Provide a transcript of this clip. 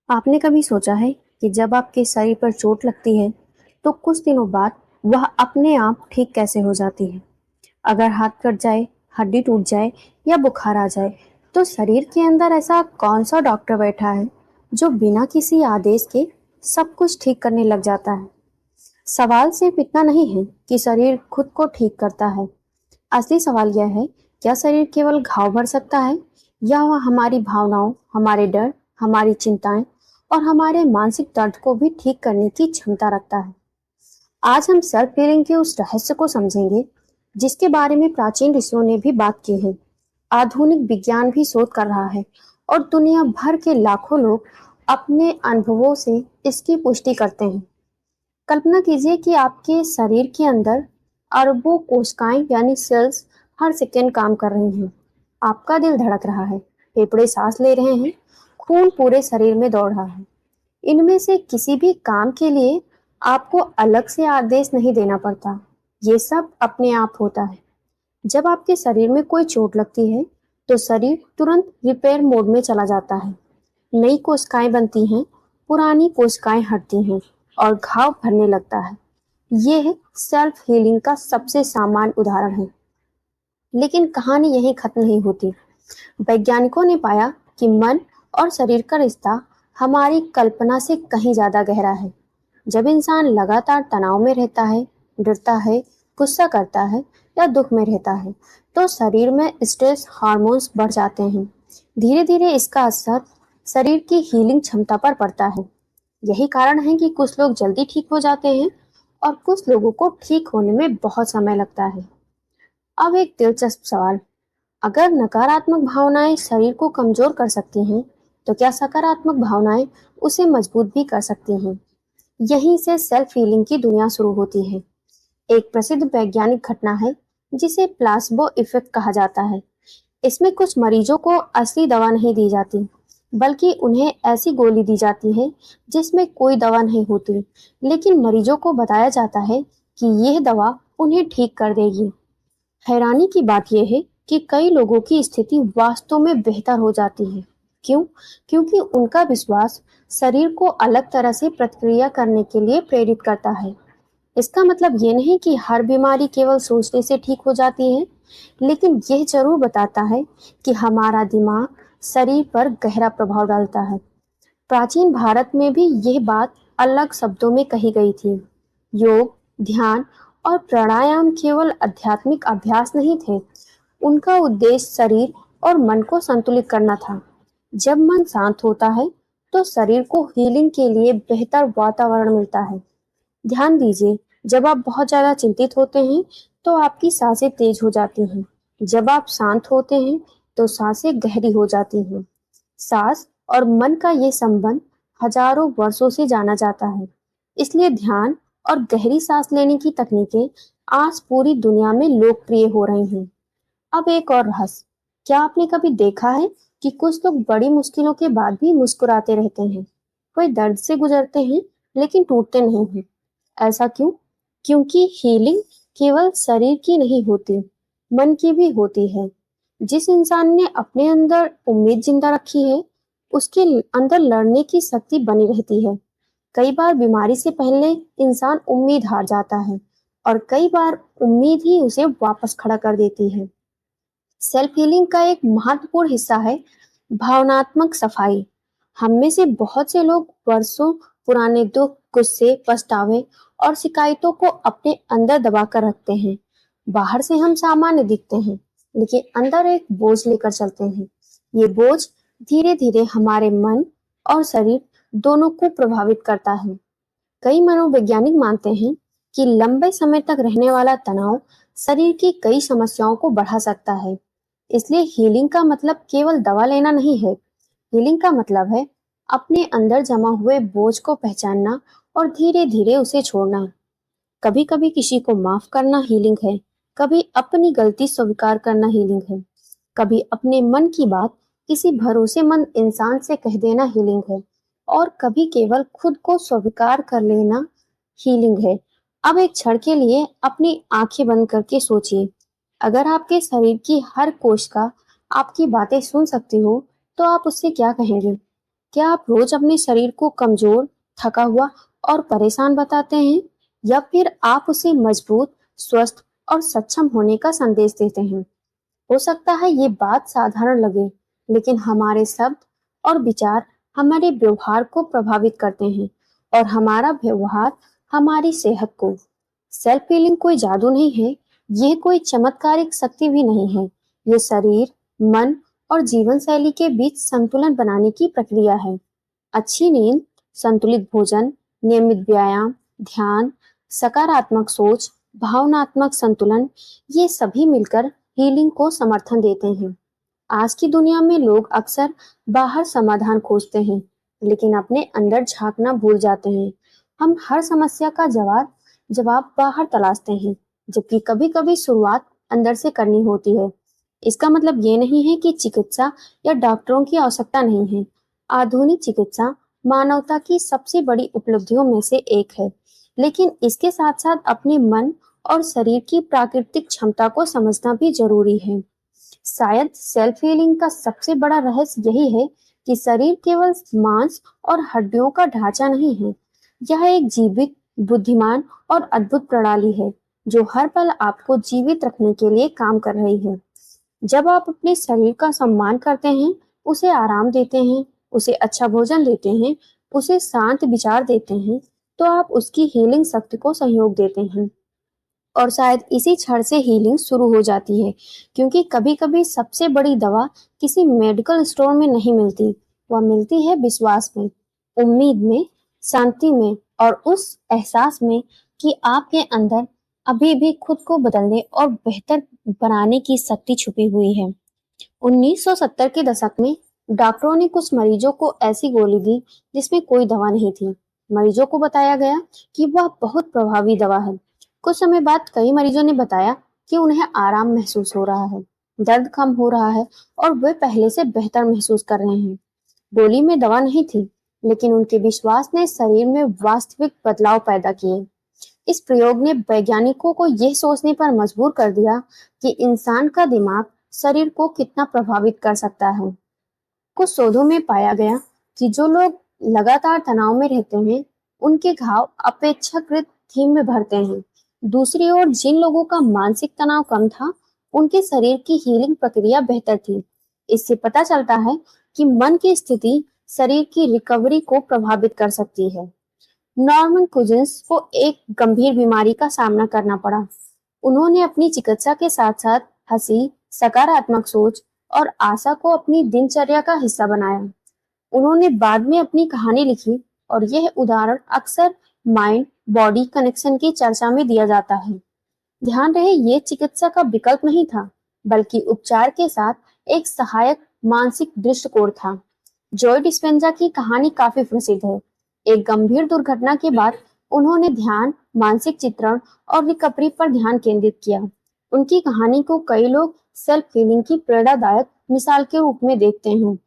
आपने कभी सोचा है कि जब आपके शरीर पर चोट लगती है तो कुछ दिनों बाद वह अपने आप ठीक कैसे हो जाती है। अगर हाथ कट जाए, हड्डी टूट जाए या बुखार आ जाए तो शरीर के अंदर ऐसा कौन सा डॉक्टर बैठा है जो बिना किसी आदेश के सब कुछ ठीक करने लग जाता है। सवाल सिर्फ इतना नहीं है कि शरीर खुद को ठीक करता है। असली सवाल यह है, क्या शरीर केवल घाव भर सकता है या वह हमारी भावनाओं, हमारे डर, हमारी चिंताएं और हमारे मानसिक दर्द को भी ठीक करने की क्षमता रखता है। आज हम सेल्फ हीलिंग के उस रहस्य को समझेंगे जिसके बारे में प्राचीन ऋषियों ने भी बात की है, आधुनिक विज्ञान भी शोध कर रहा है और दुनिया भर के लाखों लोग अपने अनुभवों से इसकी पुष्टि करते हैं। कल्पना कीजिए कि आपके शरीर के अंदर अरबों कोशिकाएं यानी सेल्स हर सेकेंड काम कर रही हैं। आपका दिल धड़क रहा है, फेफड़े सांस ले रहे हैं, खून पूरे शरीर में दौड़ रहा है। इनमें से किसी भी काम के लिए आपको अलग से आदेश नहीं देना पड़ता। ये सब अपने आप होता है। जब आपके शरीर में कोई चोट लगती है तो शरीर तुरंत रिपेयर मोड में चला जाता है। नई कोशिकाएं बनती हैं, पुरानी कोशिकाएं हटती हैं और घाव भरने लगता है। ये सेल्फ हीलिंग का सबसे सामान्य उदाहरण है। लेकिन कहानी यहीं खत्म नहीं होती। वैज्ञानिकों ने पाया कि मन और शरीर का रिश्ता हमारी कल्पना से कहीं ज्यादा गहरा है। जब इंसान लगातार तनाव में रहता है, डरता है, गुस्सा करता है या दुख में रहता है तो शरीर में स्ट्रेस हार्मोन्स बढ़ जाते हैं। धीरे धीरे इसका असर शरीर की हीलिंग क्षमता पर पड़ता है। यही कारण है कि कुछ लोग जल्दी ठीक हो जाते हैं और कुछ लोगों को ठीक होने में बहुत समय लगता है। अब एक दिलचस्प सवाल, अगर नकारात्मक भावनाएं शरीर को कमजोर कर सकती हैं तो क्या सकारात्मक भावनाएं उसे मजबूत भी कर सकती हैं। यहीं से सेल्फ हीलिंग की दुनिया शुरू होती है। एक प्रसिद्ध वैज्ञानिक घटना है जिसे प्लास्बो इफेक्ट कहा जाता है। इसमें कुछ मरीजों को असली दवा नहीं दी जाती, बल्कि उन्हें ऐसी गोली दी जाती है जिसमें कोई दवा नहीं होती, लेकिन मरीजों को बताया जाता है कि यह दवा उन्हें ठीक कर देगी। हैरानी की बात यह है कि कई लोगों की स्थिति वास्तव में बेहतर हो जाती है। क्यों? क्योंकि उनका विश्वास शरीर को अलग तरह से प्रतिक्रिया करने के लिए प्रेरित करता है। इसका मतलब ये नहीं कि हर बीमारी केवल सोचने से ठीक हो जाती है, लेकिन यह जरूर बताता है कि हमारा दिमाग शरीर पर गहरा प्रभाव डालता है। प्राचीन भारत में भी यह बात अलग शब्दों में कही गई थी। योग, ध्यान और प्राणायाम केवल आध्यात्मिक अभ्यास नहीं थे। उनका उद्देश्य शरीर और मन को संतुलित करना था। जब मन शांत होता है तो शरीर को हीलिंग के लिए बेहतर वातावरण मिलता है। ध्यान दीजिए, जब आप बहुत ज्यादा चिंतित होते हैं तो आपकी सांसें तेज हो जाती हैं। जब आप शांत होते हैं तो सांसें गहरी हो जाती हैं। सांस और मन का ये संबंध हजारों वर्षों से जाना जाता है। इसलिए ध्यान और गहरी सांस लेने की तकनीकें आज पूरी दुनिया में लोकप्रिय हो रही हैं। अब एक और रहस्य, क्या आपने कभी देखा है कि कुछ लोग बड़ी मुश्किलों के बाद भी मुस्कुराते रहते हैं। कोई दर्द से गुजरते हैं लेकिन टूटते नहीं हैं। ऐसा क्यों? क्योंकि हीलिंग केवल शरीर की नहीं होती, मन की भी होती है। जिस इंसान ने अपने अंदर उम्मीद जिंदा रखी है, उसके अंदर लड़ने की शक्ति बनी रहती है। कई बार बीमारी से पहले इंसान उम्मीद हार जाता है और कई बार उम्मीद ही उसे वापस खड़ा कर देती है। सेल्फ हीलिंग का एक महत्वपूर्ण हिस्सा है भावनात्मक सफाई। हम में से बहुत से लोग वर्षों पुराने दुख, गुस्से, पछतावे और शिकायतों को अपने अंदर दबा कर रखते हैं। बाहर से हम सामान्य दिखते हैं, लेकिन अंदर एक बोझ लेकर चलते हैं। ये बोझ धीरे धीरे हमारे मन और शरीर दोनों को प्रभावित करता है। कई मनोवैज्ञानिक मानते हैं कि लंबे समय तक रहने वाला तनाव शरीर की कई समस्याओं को बढ़ा सकता है। इसलिए हीलिंग का मतलब केवल दवा लेना नहीं है। हीलिंग का मतलब है अपने अंदर जमा हुए बोझ को पहचानना और धीरे धीरे उसे छोड़ना। कभी कभी किसी को माफ करना हीलिंग है, कभी अपनी गलती स्वीकार करना हीलिंग है, कभी अपने मन की बात किसी भरोसेमंद इंसान से कह देना हीलिंग है और कभी केवल खुद को स्वीकार कर लेना हीलिंग है। अब एक क्षण के लिए अपनी आंखें बंद करके सोचिए, अगर आपके शरीर की हर कोशिका आपकी बातें सुन सकती हो तो आप उससे क्या कहेंगे। क्या आप रोज अपने शरीर को कमजोर, थका हुआ और परेशान बताते हैं, या फिर आप उसे मजबूत, स्वस्थ और सक्षम होने का संदेश देते हैं? हो सकता है ये बात साधारण लगे, लेकिन हमारे शब्द और विचार हमारे व्यवहार को प्रभावित करते हैं, और हमारा व्यवहार हमारी सेहत को। सेल्फ हीलिंग कोई जादू नहीं है, यह कोई चमत्कारिक शक्ति भी नहीं है। ये शरीर, मन और जीवन शैली के बीच संतुलन बनाने की प्रक्रिया है। अच्छी नींद, संतुलित भोजन, नियमित व्यायाम, ध्यान, सकारात्मक सोच, भावनात्मक संतुलन, ये सभी मिलकर हीलिंग को समर्थन देते हैं। आज की दुनिया में लोग अक्सर बाहर समाधान खोजते हैं, लेकिन अपने अंदर झांकना भूल जाते हैं। हम हर समस्या का जवाब जवाब बाहर तलाशते हैं, जबकि कभी-कभी शुरुआत अंदर से करनी होती है। इसका मतलब ये नहीं है कि चिकित्सा या डॉक्टरों की आवश्यकता नहीं है। आधुनिक चिकित्सा मानवता की सबसे बड़ी उपलब्धियों में से एक है, लेकिन इसके साथ-साथ अपने मन और शरीर की प्राकृतिक क्षमता को समझना भी जरूरी है। शायद सेल्फ हीलिंग का सबसे बड़ा रहस्य यही है कि शरीर केवल मांस और हड्डियों का ढांचा नहीं है। यह एक जीवित, बुद्धिमान और अद्भुत प्रणाली है, जो हर पल आपको जीवित रखने के लिए काम कर रही है। जब आप अपने शरीर का सम्मान करते हैं, उसे आराम देते हैं, उसे अच्छा भोजन देते हैं, उसे शांत विचार देते हैं, तो आप उसकी हीलिंग शक्ति को सहयोग देते हैं। और शायद इसी क्षण से हीलिंग शुरू हो जाती है, क्योंकि कभी-कभी सबसे बड़ी दवा किसी मेडिकल स्टोर में नहीं मिलती, वह मिलती है विश्वास में, उम्मीद में, शांति में और उस एहसास में कि आपके अंदर अभी भी खुद को बदलने और बेहतर बनाने की शक्ति छुपी हुई है। 1970 के दशक में डॉक्टरों ने कुछ मरीजों को ऐसी गोली दी जिसमें कोई दवा नहीं थी। मरीजों को बताया गया कि वह बहुत प्रभावी दवा है। कुछ समय बाद कई मरीजों ने बताया कि उन्हें आराम महसूस हो रहा है, दर्द कम हो रहा है और वे पहले से बेहतर महसूस कर रहे हैं। गोली में दवा नहीं थी, लेकिन उनके विश्वास ने शरीर में वास्तविक बदलाव पैदा किए। इस प्रयोग ने वैज्ञानिकों को यह सोचने पर मजबूर कर दिया कि इंसान का दिमाग शरीर को कितना प्रभावित कर सकता है। कुछ शोधों में पाया गया कि जो लोग लगातार तनाव में रहते हैं, उनके घाव अपेक्षाकृत धीमे भरते हैं। दूसरी ओर जिन लोगों का मानसिक तनाव कम था, उनके शरीर की हीलिंग प्रक्रिया बेहतर थी। इससे पता चलता है कि मन की स्थिति शरीर की रिकवरी को प्रभावित कर सकती है। नॉर्मन कुजिन्स को एक गंभीर बीमारी का सामना करना पड़ा। उन्होंने अपनी चिकित्सा के साथ-साथ हंसी, सकारात्मक सोच और आशा को अपनी दिनचर्या का हिस्सा बनाया। उन्होंने बाद में अपनी कहानी लिखी और यह उदाहरण अक्सर माइंड बॉडी कनेक्शन की चर्चा में दिया जाता है। ध्यान रहे, ये चिकित्सा का विकल्प नहीं था, बल्कि उपचार के साथ एक सहायक मानसिक दृष्टिकोण था। जॉय डिस्पेंजा की कहानी काफी प्रसिद्ध है। एक गंभीर दुर्घटना के बाद उन्होंने ध्यान, मानसिक चित्रण और रिकवरी पर ध्यान केंद्रित किया। उनकी कहानी को कई लोग सेल्फ हीलिंग की प्रेरणादायक मिसाल के रूप में देखते हैं।